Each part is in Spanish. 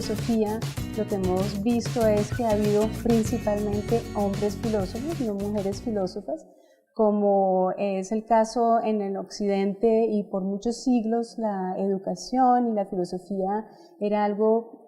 filosofía, lo que hemos visto es que ha habido principalmente hombres filósofos, no mujeres filósofas, como es el caso en el occidente, y por muchos siglos la educación y la filosofía era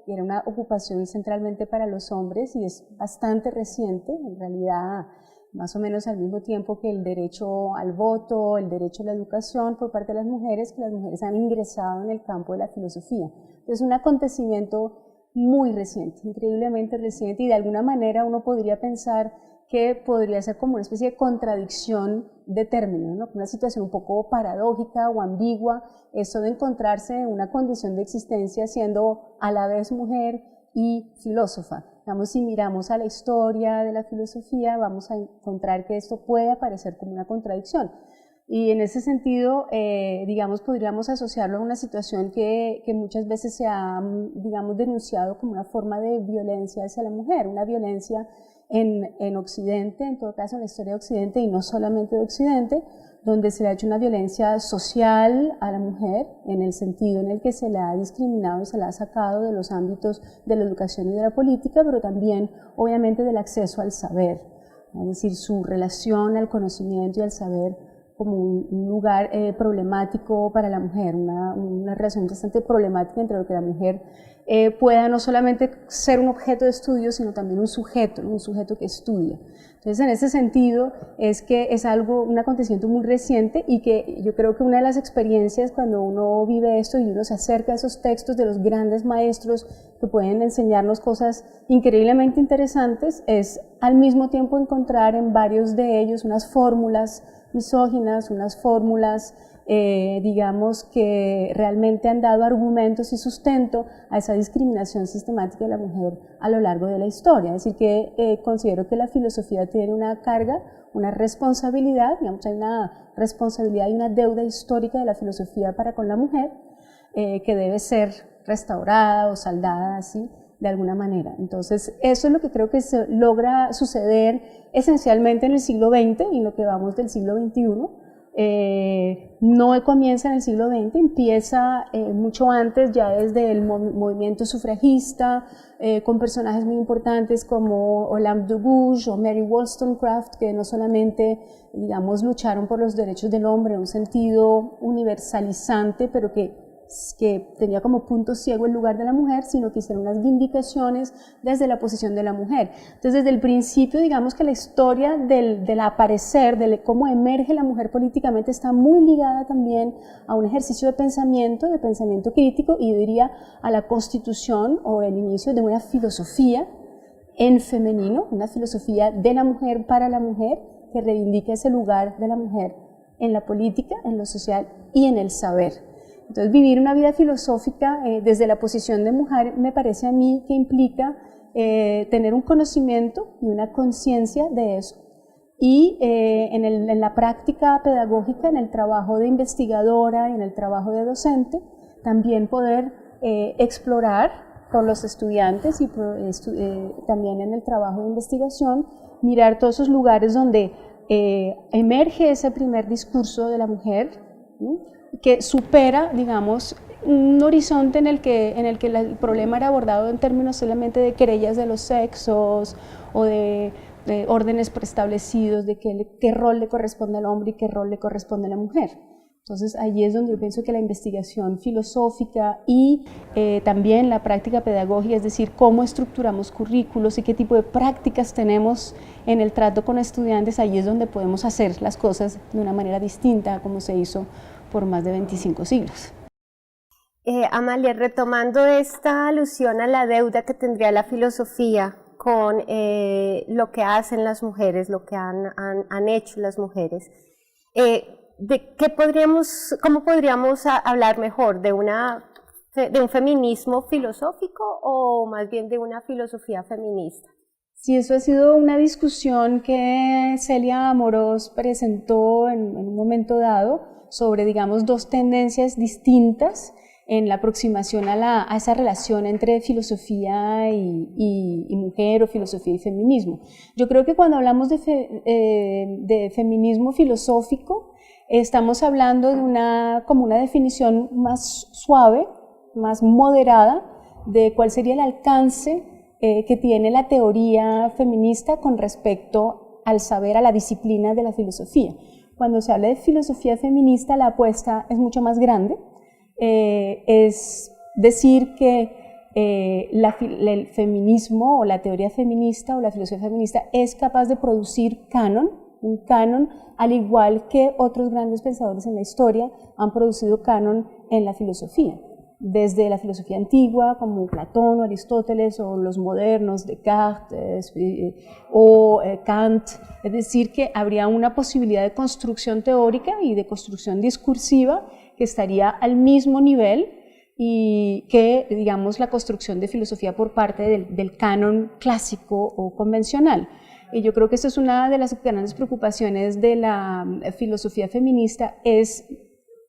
una ocupación centralmente para los hombres, y es bastante reciente, en realidad más o menos al mismo tiempo que el derecho al voto, el derecho a la educación por parte de las mujeres, que las mujeres han ingresado en el campo de la filosofía. Es un acontecimiento muy reciente, increíblemente reciente, y de alguna manera uno podría pensar que podría ser como una especie de contradicción de términos, ¿no? Una situación un poco paradójica o ambigua, eso de encontrarse en una condición de existencia siendo a la vez mujer y filósofa. Digamos, si miramos a la historia de la filosofía, vamos a encontrar que esto puede aparecer como una contradicción. Y en ese sentido, digamos, podríamos asociarlo a una situación que muchas veces se ha, digamos, denunciado como una forma de violencia hacia la mujer, una violencia en Occidente, en todo caso en la historia de Occidente, y no solamente de Occidente, donde se le ha hecho una violencia social a la mujer, en el sentido en el que se la ha discriminado y se la ha sacado de los ámbitos de la educación y de la política, pero también, obviamente, del acceso al saber, es decir, su relación al conocimiento y al saber como un lugar problemático para la mujer, una relación bastante problemática entre lo que la mujer pueda no solamente ser un objeto de estudio, sino también un sujeto que estudia. Entonces, en ese sentido, es que es un acontecimiento muy reciente, y que yo creo que una de las experiencias cuando uno vive esto y uno se acerca a esos textos de los grandes maestros que pueden enseñarnos cosas increíblemente interesantes, es al mismo tiempo encontrar en varios de ellos unas fórmulas misóginas, unas fórmulas digamos, que realmente han dado argumentos y sustento a esa discriminación sistemática de la mujer a lo largo de la historia. Es decir, que considero que la filosofía tiene una carga, una responsabilidad, digamos, hay una responsabilidad y una deuda histórica de la filosofía para con la mujer, que debe ser restaurada o saldada así, de alguna manera. Entonces, eso es lo que creo que se logra suceder esencialmente en el siglo XX y en lo que vamos del siglo XXI. No comienza en el siglo XX, empieza mucho antes, ya desde el movimiento sufragista, con personajes muy importantes como Olympe de Gouges o Mary Wollstonecraft, que no solamente, digamos, lucharon por los derechos del hombre en un sentido universalizante, pero que tenía como punto ciego el lugar de la mujer, sino que hicieron unas vindicaciones desde la posición de la mujer. Entonces, desde el principio, digamos que la historia del aparecer, de cómo emerge la mujer políticamente, está muy ligada también a un ejercicio de pensamiento crítico, y yo diría a la constitución o el inicio de una filosofía en femenino, una filosofía de la mujer para la mujer, que reivindica ese lugar de la mujer en la política, en lo social y en el saber. Entonces, vivir una vida filosófica desde la posición de mujer me parece a mí que implica tener un conocimiento y una conciencia de eso. Y en la práctica pedagógica, en el trabajo de investigadora y en el trabajo de docente, también poder explorar con los estudiantes y también en el trabajo de investigación, mirar todos esos lugares donde emerge ese primer discurso de la mujer, ¿sí?, que supera, digamos, un horizonte en el que el problema era abordado en términos solamente de querellas de los sexos o de órdenes preestablecidos de qué rol le corresponde al hombre y qué rol le corresponde a la mujer. Entonces, ahí es donde yo pienso que la investigación filosófica y también la práctica pedagógica, es decir, cómo estructuramos currículos y qué tipo de prácticas tenemos en el trato con estudiantes, ahí es donde podemos hacer las cosas de una manera distinta a como se hizo por más de 25 siglos. Amalia, retomando esta alusión a la deuda que tendría la filosofía con lo que hacen las mujeres, lo que han hecho las mujeres, ¿cómo podríamos hablar mejor? ¿De un feminismo filosófico o más bien de una filosofía feminista? Sí, eso ha sido una discusión que Celia Amorós presentó en un momento dado sobre, digamos, dos tendencias distintas en la aproximación a esa relación entre filosofía y mujer, o filosofía y feminismo. Yo creo que cuando hablamos de feminismo filosófico, estamos hablando de como una definición más suave, más moderada, de cuál sería el alcance que tiene la teoría feminista con respecto al saber, a la disciplina de la filosofía. Cuando se habla de filosofía feminista, la apuesta es mucho más grande, es decir que el feminismo o la teoría feminista o la filosofía feminista es capaz de producir un canon, al igual que otros grandes pensadores en la historia han producido canon en la filosofía, desde la filosofía antigua como Platón o Aristóteles, o los modernos Descartes o Kant. Es decir, que habría una posibilidad de construcción teórica y de construcción discursiva que estaría al mismo nivel y que, digamos, la construcción de filosofía por parte del canon clásico o convencional. Y yo creo que esta es una de las grandes preocupaciones de la filosofía feminista, es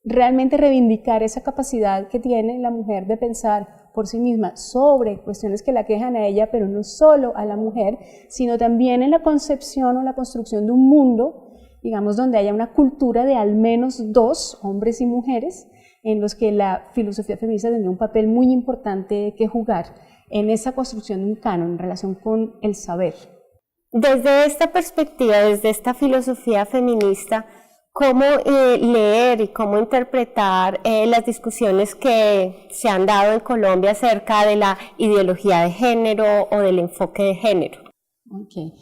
realmente reivindicar esa capacidad que tiene la mujer de pensar por sí misma sobre cuestiones que la aquejan a ella, pero no solo a la mujer, sino también en la concepción o la construcción de un mundo, digamos, donde haya una cultura de al menos dos, hombres y mujeres, en los que la filosofía feminista tendría un papel muy importante que jugar en esa construcción de un canon en relación con el saber. Desde esta perspectiva, desde esta filosofía feminista, ¿cómo leer y cómo interpretar las discusiones que se han dado en Colombia acerca de la ideología de género o del enfoque de género? Okay.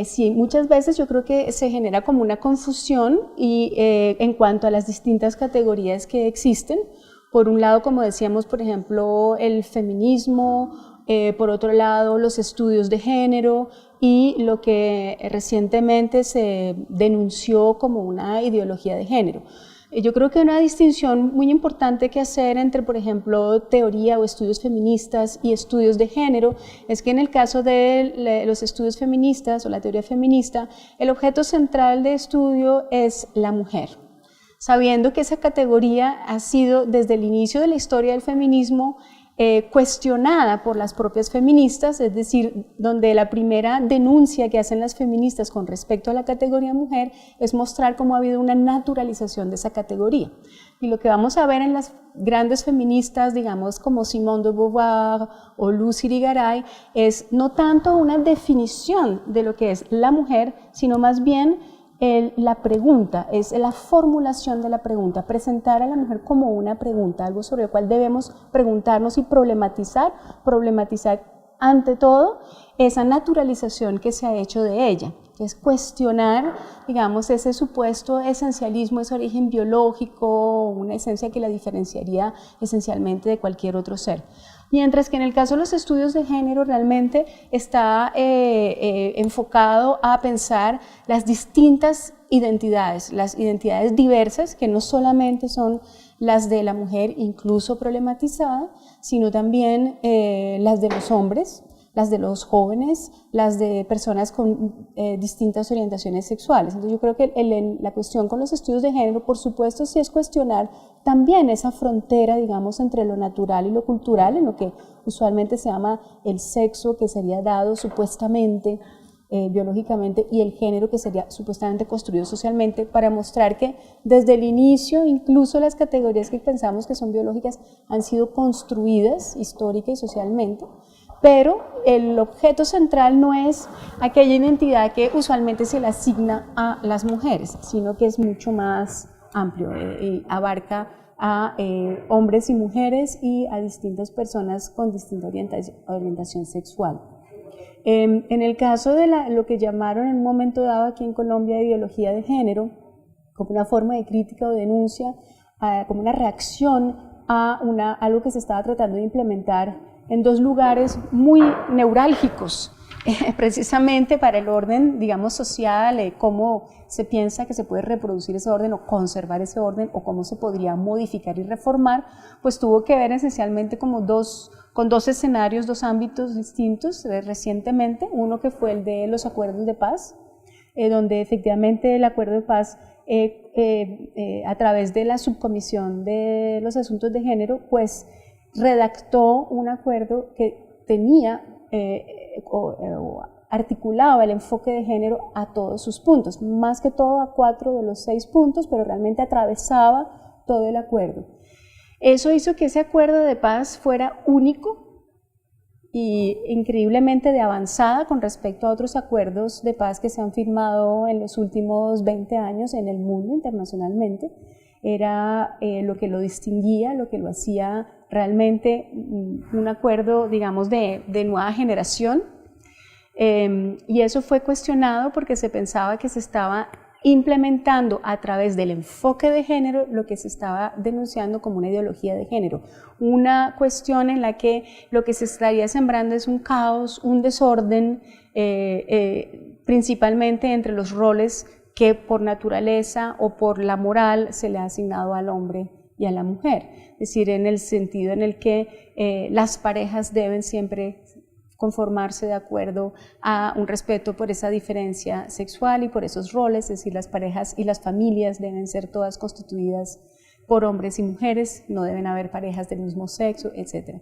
Sí, muchas veces yo creo que se genera como una confusión en cuanto a las distintas categorías que existen. Por un lado, como decíamos, por ejemplo, el feminismo, por otro lado, los estudios de género y lo que recientemente se denunció como una ideología de género. Yo creo que una distinción muy importante que hacer entre, por ejemplo, teoría o estudios feministas y estudios de género es que en el caso de los estudios feministas o la teoría feminista, el objeto central de estudio es la mujer, sabiendo que esa categoría ha sido desde el inicio de la historia del feminismo cuestionada por las propias feministas, es decir, donde la primera denuncia que hacen las feministas con respecto a la categoría mujer es mostrar cómo ha habido una naturalización de esa categoría. Y lo que vamos a ver en las grandes feministas, digamos, como Simone de Beauvoir o Lucy Irigaray, es no tanto una definición de lo que es la mujer, sino más bien la pregunta, es la formulación de la pregunta, presentar a la mujer como una pregunta, algo sobre lo cual debemos preguntarnos y problematizar ante todo esa naturalización que se ha hecho de ella, que es cuestionar, digamos, ese supuesto esencialismo, ese origen biológico, una esencia que la diferenciaría esencialmente de cualquier otro ser. Mientras que en el caso de los estudios de género realmente está enfocado a pensar las distintas identidades, las identidades diversas, que no solamente son las de la mujer incluso problematizada, sino también las de los hombres, las de los jóvenes, las de personas con distintas orientaciones sexuales. Entonces yo creo que la cuestión con los estudios de género, por supuesto, sí es cuestionar también esa frontera, digamos, entre lo natural y lo cultural, en lo que usualmente se llama el sexo que sería dado supuestamente biológicamente y el género que sería supuestamente construido socialmente, para mostrar que desde el inicio incluso las categorías que pensamos que son biológicas han sido construidas histórica y socialmente, pero el objeto central no es aquella identidad que usualmente se le asigna a las mujeres, sino que es mucho más amplio y abarca a hombres y mujeres y a distintas personas con distinta orientación sexual. En el caso de lo que llamaron en un momento dado aquí en Colombia ideología de género, como una forma de crítica o denuncia, como una reacción a algo que se estaba tratando de implementar en dos lugares muy neurálgicos, precisamente para el orden, digamos, social, cómo se piensa que se puede reproducir ese orden o conservar ese orden, o cómo se podría modificar y reformar, pues tuvo que ver esencialmente como con dos escenarios, dos ámbitos distintos recientemente. Uno que fue el de los acuerdos de paz, donde efectivamente el acuerdo de paz, a través de la subcomisión de los asuntos de género, pues redactó un acuerdo que tenía articulaba el enfoque de género a todos sus puntos, más que todo a 4 de los 6 puntos, pero realmente atravesaba todo el acuerdo. Eso hizo que ese acuerdo de paz fuera único y increíblemente de avanzada con respecto a otros acuerdos de paz que se han firmado en los últimos 20 años en el mundo internacionalmente. Era lo que lo distinguía, lo que lo hacía realmente un acuerdo, digamos, de nueva generación. Y eso fue cuestionado porque se pensaba que se estaba implementando a través del enfoque de género lo que se estaba denunciando como una ideología de género, una cuestión en la que lo que se estaría sembrando es un caos, un desorden, principalmente entre los roles que por naturaleza o por la moral se le ha asignado al hombre y a la mujer, es decir, en el sentido en el que las parejas deben siempre conformarse de acuerdo a un respeto por esa diferencia sexual y por esos roles, es decir, las parejas y las familias deben ser todas constituidas por hombres y mujeres, no deben haber parejas del mismo sexo, etc.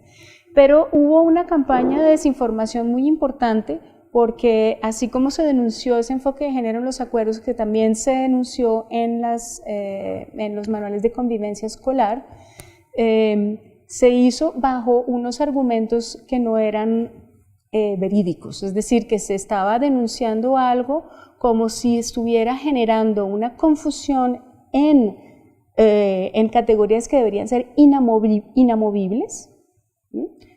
Pero hubo una campaña de desinformación muy importante porque así como se denunció ese enfoque de género en los acuerdos, que también se denunció en los manuales de convivencia escolar, se hizo bajo unos argumentos que no eran verídicos, es decir, que se estaba denunciando algo como si estuviera generando una confusión en categorías que deberían ser inamovibles,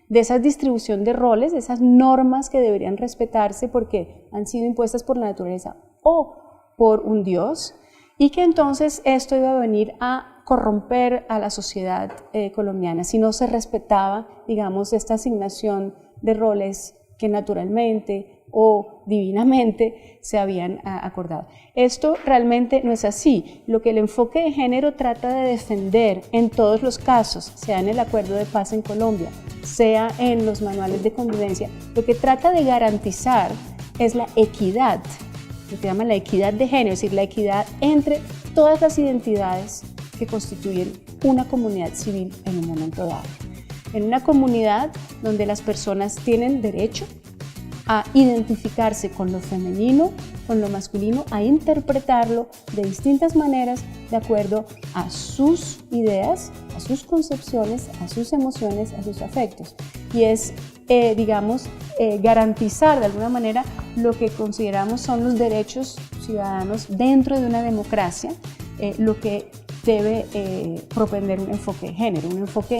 de esa distribución de roles, de esas normas que deberían respetarse porque han sido impuestas por la naturaleza o por un Dios, y que entonces esto iba a venir a corromper a la sociedad colombiana si no se respetaba, digamos, esta asignación de roles que naturalmente o divinamente se habían acordado. Esto realmente no es así. Lo que el enfoque de género trata de defender en todos los casos, sea en el acuerdo de paz en Colombia, sea en los manuales de convivencia, lo que trata de garantizar es la equidad, lo que se llama la equidad de género, es decir, la equidad entre todas las identidades que constituyen una comunidad civil en un momento dado. En una comunidad donde las personas tienen derecho a identificarse con lo femenino, con lo masculino, a interpretarlo de distintas maneras de acuerdo a sus ideas, a sus concepciones, a sus emociones, a sus afectos. Y es, digamos, garantizar de alguna manera lo que consideramos son los derechos ciudadanos dentro de una democracia, lo que debe propender un enfoque de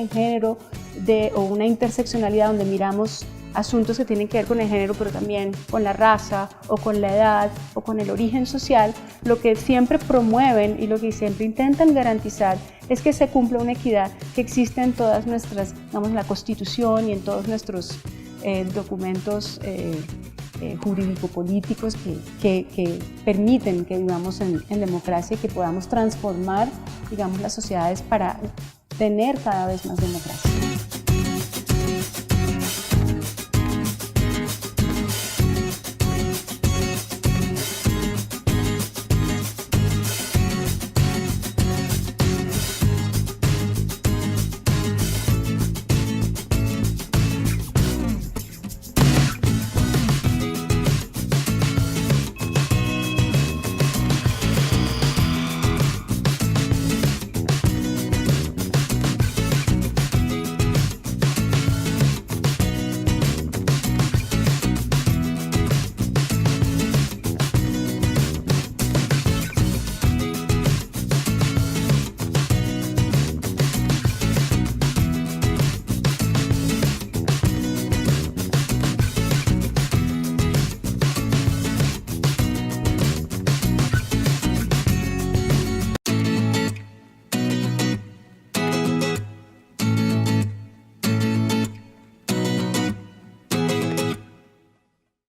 género, o una interseccionalidad donde miramos asuntos que tienen que ver con el género, pero también con la raza, o con la edad, o con el origen social. Lo que siempre promueven y lo que siempre intentan garantizar es que se cumpla una equidad que existe en todas nuestras, digamos, en la Constitución y en todos nuestros documentos jurídico-políticos que permiten que vivamos en democracia y que podamos transformar, digamos, las sociedades para tener cada vez más democracia.